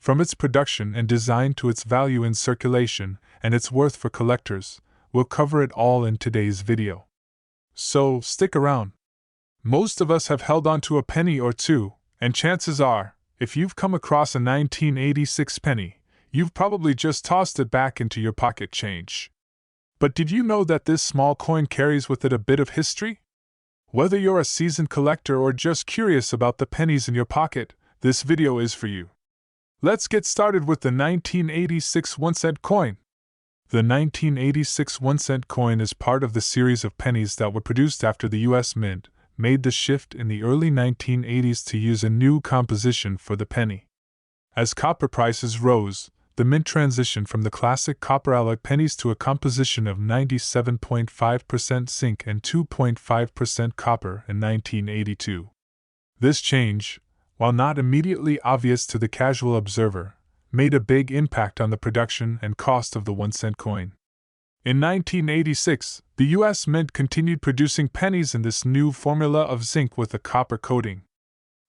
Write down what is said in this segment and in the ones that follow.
From its production and design to its value in circulation and its worth for collectors, we'll cover it all in today's video. So, stick around. Most of us have held on to a penny or two, and chances are, if you've come across a 1986 penny, you've probably just tossed it back into your pocket change. But did you know that this small coin carries with it a bit of history? Whether you're a seasoned collector or just curious about the pennies in your pocket, this video is for you. Let's get started with the 1986 1-cent coin. The 1986 1-cent coin is part of the series of pennies that were produced after the U.S. Mint made the shift in the early 1980s to use a new composition for the penny. As copper prices rose, the Mint transitioned from the classic copper-alloy pennies to a composition of 97.5% zinc and 2.5% copper in 1982. This change, while not immediately obvious to the casual observer, made a big impact on the production and cost of the 1-cent coin. In 1986, the U.S. Mint continued producing pennies in this new formula of zinc with a copper coating.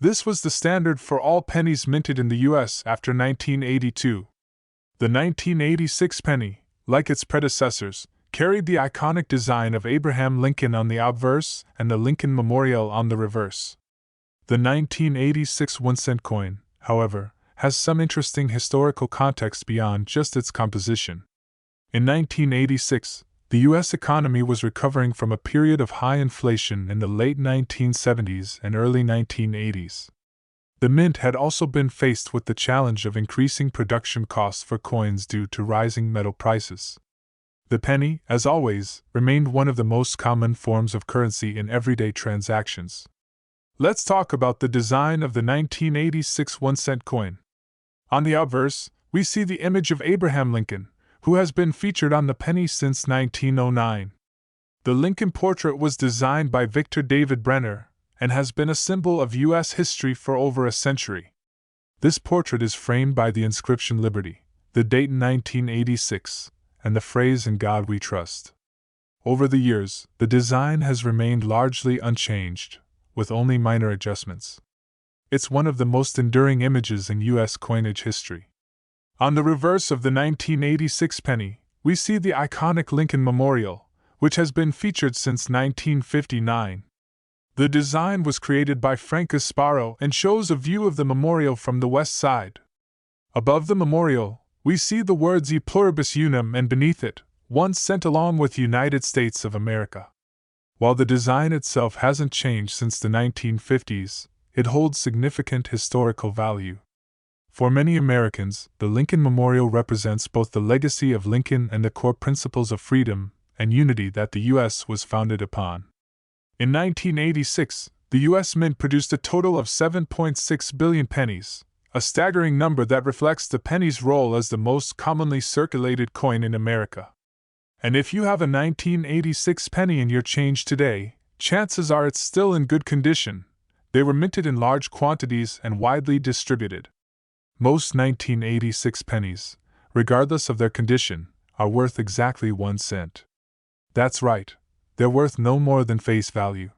This was the standard for all pennies minted in the U.S. after 1982. The 1986 penny, like its predecessors, carried the iconic design of Abraham Lincoln on the obverse and the Lincoln Memorial on the reverse. The 1986 1-cent coin, however, has some interesting historical context beyond just its composition. In 1986, the U.S. economy was recovering from a period of high inflation in the late 1970s and early 1980s. The Mint had also been faced with the challenge of increasing production costs for coins due to rising metal prices. The penny, as always, remained one of the most common forms of currency in everyday transactions. Let's talk about the design of the 1986 1-cent coin. On the obverse, we see the image of Abraham Lincoln, who has been featured on the penny since 1909. The Lincoln portrait was designed by Victor David Brenner and has been a symbol of U.S. history for over a century. This portrait is framed by the inscription Liberty, the date 1986, and the phrase In God We Trust. Over the years, the design has remained largely unchanged, with only minor adjustments. It's one of the most enduring images in U.S. coinage history. On the reverse of the 1986 penny, we see the iconic Lincoln Memorial, which has been featured since 1959. The design was created by Frank Gasparo and shows a view of the memorial from the west side. Above the memorial, we see the words E Pluribus Unum and beneath it, 1 cent along with United States of America. While the design itself hasn't changed since the 1950s, it holds significant historical value. For many Americans, the Lincoln Memorial represents both the legacy of Lincoln and the core principles of freedom and unity that the U.S. was founded upon. In 1986, the U.S. Mint produced a total of 7.6 billion pennies, a staggering number that reflects the penny's role as the most commonly circulated coin in America. And if you have a 1986 penny in your change today, chances are it's still in good condition. They were minted in large quantities and widely distributed. Most 1986 pennies, regardless of their condition, are worth exactly 1 cent. That's right, they're worth no more than face value.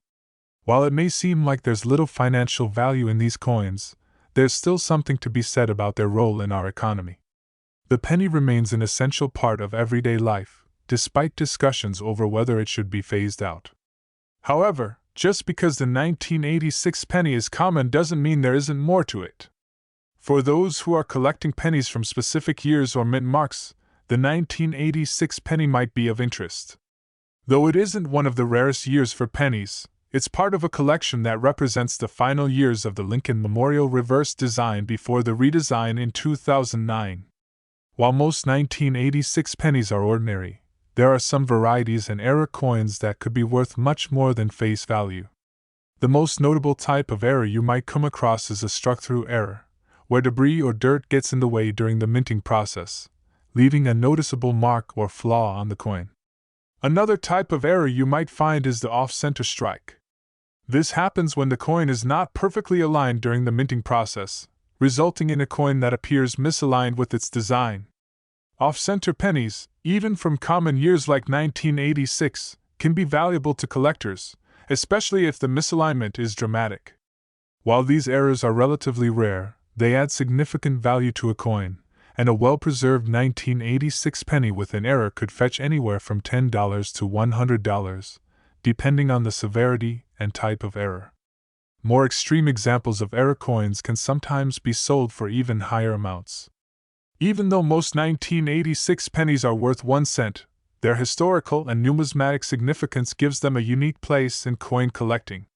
While it may seem like there's little financial value in these coins, there's still something to be said about their role in our economy. The penny remains an essential part of everyday life, despite discussions over whether it should be phased out. However, just because the 1986 penny is common doesn't mean there isn't more to it. For those who are collecting pennies from specific years or mint marks, the 1986 penny might be of interest. Though it isn't one of the rarest years for pennies, it's part of a collection that represents the final years of the Lincoln Memorial reverse design before the redesign in 2009. While most 1986 pennies are ordinary, there are some varieties and error coins that could be worth much more than face value. The most notable type of error you might come across is a struck-through error, where debris or dirt gets in the way during the minting process, leaving a noticeable mark or flaw on the coin. Another type of error you might find is the off-center strike. This happens when the coin is not perfectly aligned during the minting process, resulting in a coin that appears misaligned with its design. Off-center pennies, even from common years like 1986, can be valuable to collectors, especially if the misalignment is dramatic. While these errors are relatively rare, they add significant value to a coin, and a well-preserved 1986 penny with an error could fetch anywhere from $10 to $100, depending on the severity and type of error. More extreme examples of error coins can sometimes be sold for even higher amounts. Even though most 1986 pennies are worth 1 cent, their historical and numismatic significance gives them a unique place in coin collecting.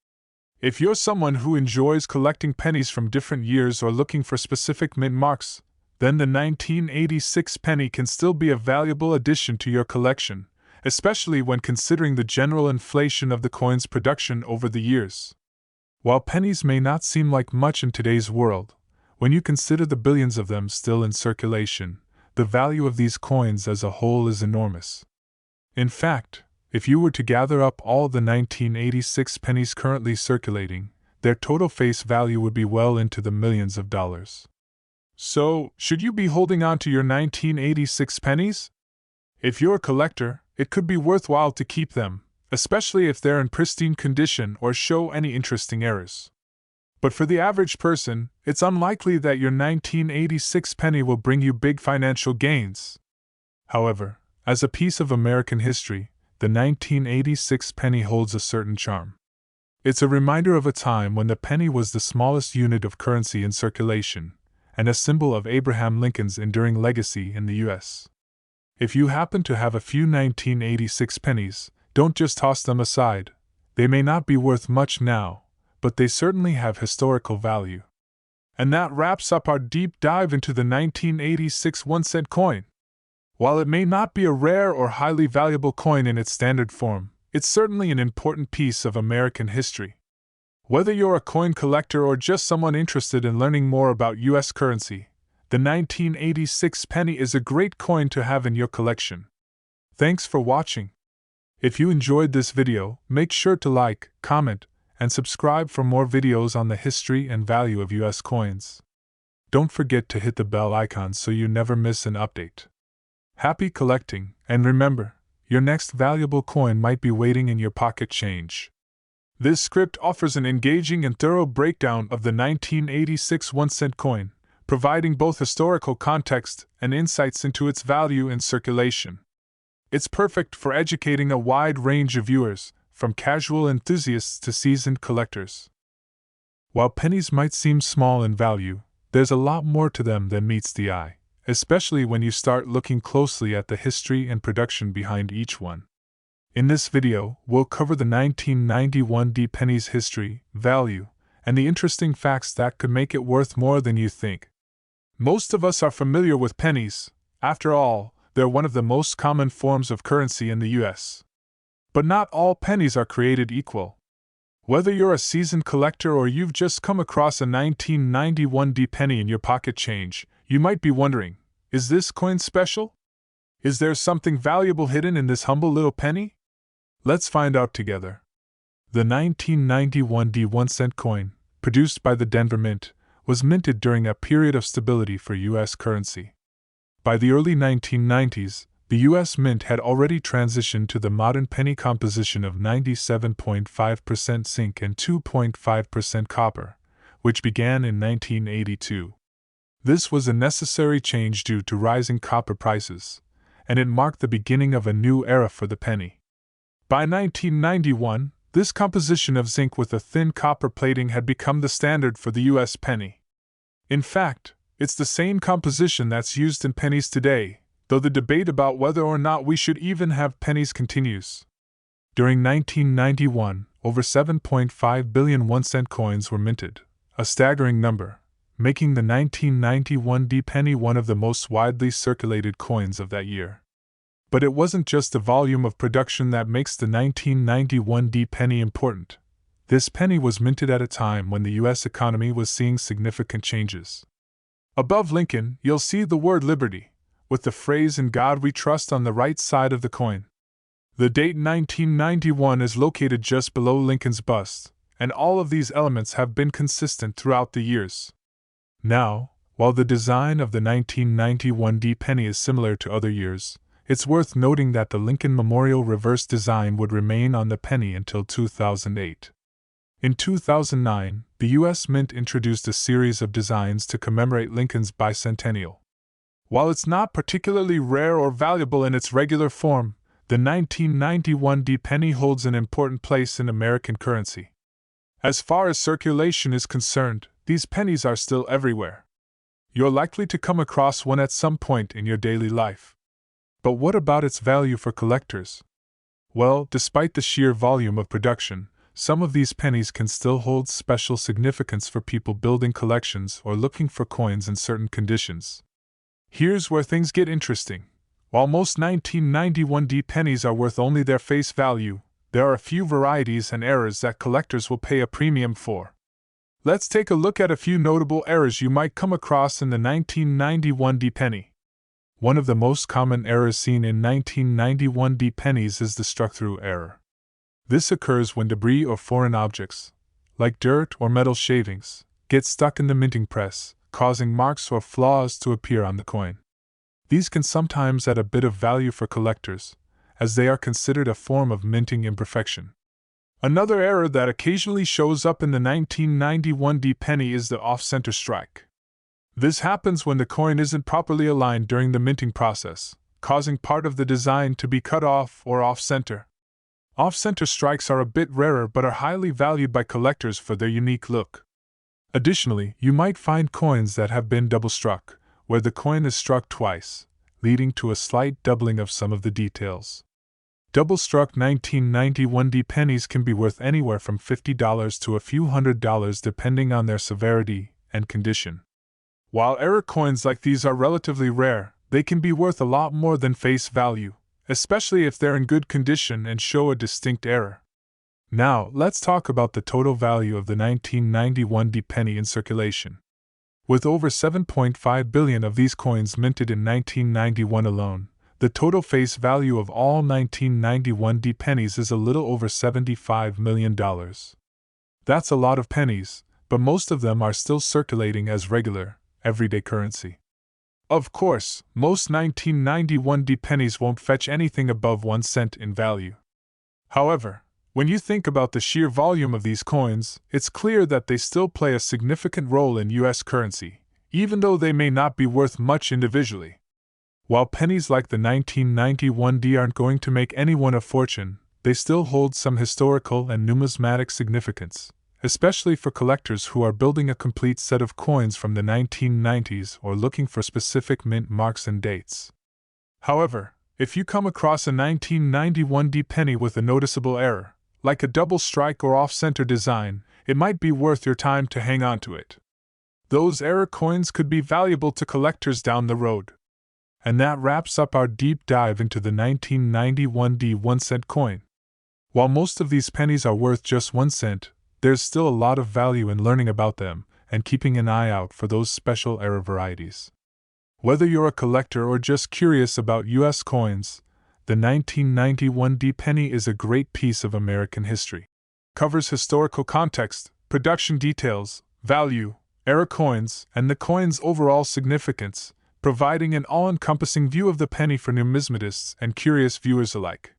If you're someone who enjoys collecting pennies from different years or looking for specific mint marks, then the 1986 penny can still be a valuable addition to your collection, especially when considering the general inflation of the coin's production over the years. While pennies may not seem like much in today's world, when you consider the billions of them still in circulation, the value of these coins as a whole is enormous. In fact, if you were to gather up all the 1986 pennies currently circulating, their total face value would be well into the millions of dollars. So, should you be holding on to your 1986 pennies? If you're a collector, it could be worthwhile to keep them, especially if they're in pristine condition or show any interesting errors. But for the average person, it's unlikely that your 1986 penny will bring you big financial gains. However, as a piece of American history, the 1986 penny holds a certain charm. It's a reminder of a time when the penny was the smallest unit of currency in circulation, and a symbol of Abraham Lincoln's enduring legacy in the U.S. If you happen to have a few 1986 pennies, don't just toss them aside. They may not be worth much now, but they certainly have historical value. And that wraps up our deep dive into the 1986 1-cent coin. While it may not be a rare or highly valuable coin in its standard form, it's certainly an important piece of American history. Whether you're a coin collector or just someone interested in learning more about U.S. currency, the 1986 penny is a great coin to have in your collection. Thanks for watching. If you enjoyed this video, make sure to like, comment, and subscribe for more videos on the history and value of U.S. coins. Don't forget to hit the bell icon so you never miss an update. Happy collecting, and remember, your next valuable coin might be waiting in your pocket change. This script offers an engaging and thorough breakdown of the 1986 1-cent coin, providing both historical context and insights into its value in circulation. It's perfect for educating a wide range of viewers, from casual enthusiasts to seasoned collectors. While pennies might seem small in value, there's a lot more to them than meets the eye, especially when you start looking closely at the history and production behind each one. In this video, we'll cover the 1991 D penny's history, value, and the interesting facts that could make it worth more than you think. Most of us are familiar with pennies. After all, they're one of the most common forms of currency in the U.S. But not all pennies are created equal. Whether you're a seasoned collector or you've just come across a 1991 D penny in your pocket change, you might be wondering, is this coin special? Is there something valuable hidden in this humble little penny? Let's find out together. The 1991 D 1-cent coin, produced by the Denver Mint, was minted during a period of stability for U.S. currency. By the early 1990s, the U.S. Mint had already transitioned to the modern penny composition of 97.5% zinc and 2.5% copper, which began in 1982. This was a necessary change due to rising copper prices, and it marked the beginning of a new era for the penny. By 1991, this composition of zinc with a thin copper plating had become the standard for the U.S. penny. In fact, it's the same composition that's used in pennies today, though the debate about whether or not we should even have pennies continues. During 1991, over 7.5 billion 1-cent coins were minted, a staggering number, making the 1991 D penny one of the most widely circulated coins of that year. But it wasn't just the volume of production that makes the 1991 D penny important. This penny was minted at a time when the U.S. economy was seeing significant changes. Above Lincoln, you'll see the word liberty, with the phrase "In God We Trust" on the right side of the coin. The date 1991 is located just below Lincoln's bust, and all of these elements have been consistent throughout the years. Now, while the design of the 1991 D penny is similar to other years, it's worth noting that the Lincoln Memorial reverse design would remain on the penny until 2008. In 2009, the U.S. Mint introduced a series of designs to commemorate Lincoln's bicentennial. While it's not particularly rare or valuable in its regular form, the 1991 D penny holds an important place in American currency. As far as circulation is concerned, these pennies are still everywhere. You're likely to come across one at some point in your daily life. But what about its value for collectors? Well, despite the sheer volume of production, some of these pennies can still hold special significance for people building collections or looking for coins in certain conditions. Here's where things get interesting. While most 1991 D pennies are worth only their face value, there are a few varieties and errors that collectors will pay a premium for. Let's take a look at a few notable errors you might come across in the 1991 D penny. One of the most common errors seen in 1991 D pennies is the struck-through error. This occurs when debris or foreign objects, like dirt or metal shavings, get stuck in the minting press, causing marks or flaws to appear on the coin. These can sometimes add a bit of value for collectors, as they are considered a form of minting imperfection. Another error that occasionally shows up in the 1991 D penny is the off-center strike. This happens when the coin isn't properly aligned during the minting process, causing part of the design to be cut off or off-center. Off-center strikes are a bit rarer but are highly valued by collectors for their unique look. Additionally, you might find coins that have been double-struck, where the coin is struck twice, leading to a slight doubling of some of the details. Double-struck 1991 D pennies can be worth anywhere from $50 to a few $100s depending on their severity and condition. While error coins like these are relatively rare, they can be worth a lot more than face value, especially if they're in good condition and show a distinct error. Now, let's talk about the total value of the 1991 D penny in circulation. With over 7.5 billion of these coins minted in 1991 alone, the total face value of all 1991 D pennies is a little over $75 million. That's a lot of pennies, but most of them are still circulating as regular, everyday currency. Of course, most 1991 D pennies won't fetch anything above 1 cent in value. However, when you think about the sheer volume of these coins, it's clear that they still play a significant role in U.S. currency, even though they may not be worth much individually. While pennies like the 1991 D aren't going to make anyone a fortune, they still hold some historical and numismatic significance, especially for collectors who are building a complete set of coins from the 1990s or looking for specific mint marks and dates. However, if you come across a 1991 D penny with a noticeable error, like a double strike or off-center design, it might be worth your time to hang on to it. Those error coins could be valuable to collectors down the road. And that wraps up our deep dive into the 1991 D 1-cent coin. While most of these pennies are worth just 1 cent, there's still a lot of value in learning about them and keeping an eye out for those special error varieties. Whether you're a collector or just curious about U.S. coins, the 1991 D penny is a great piece of American history. Covers historical context, production details, value, error coins, and the coin's overall significance, providing an all-encompassing view of the penny for numismatists and curious viewers alike.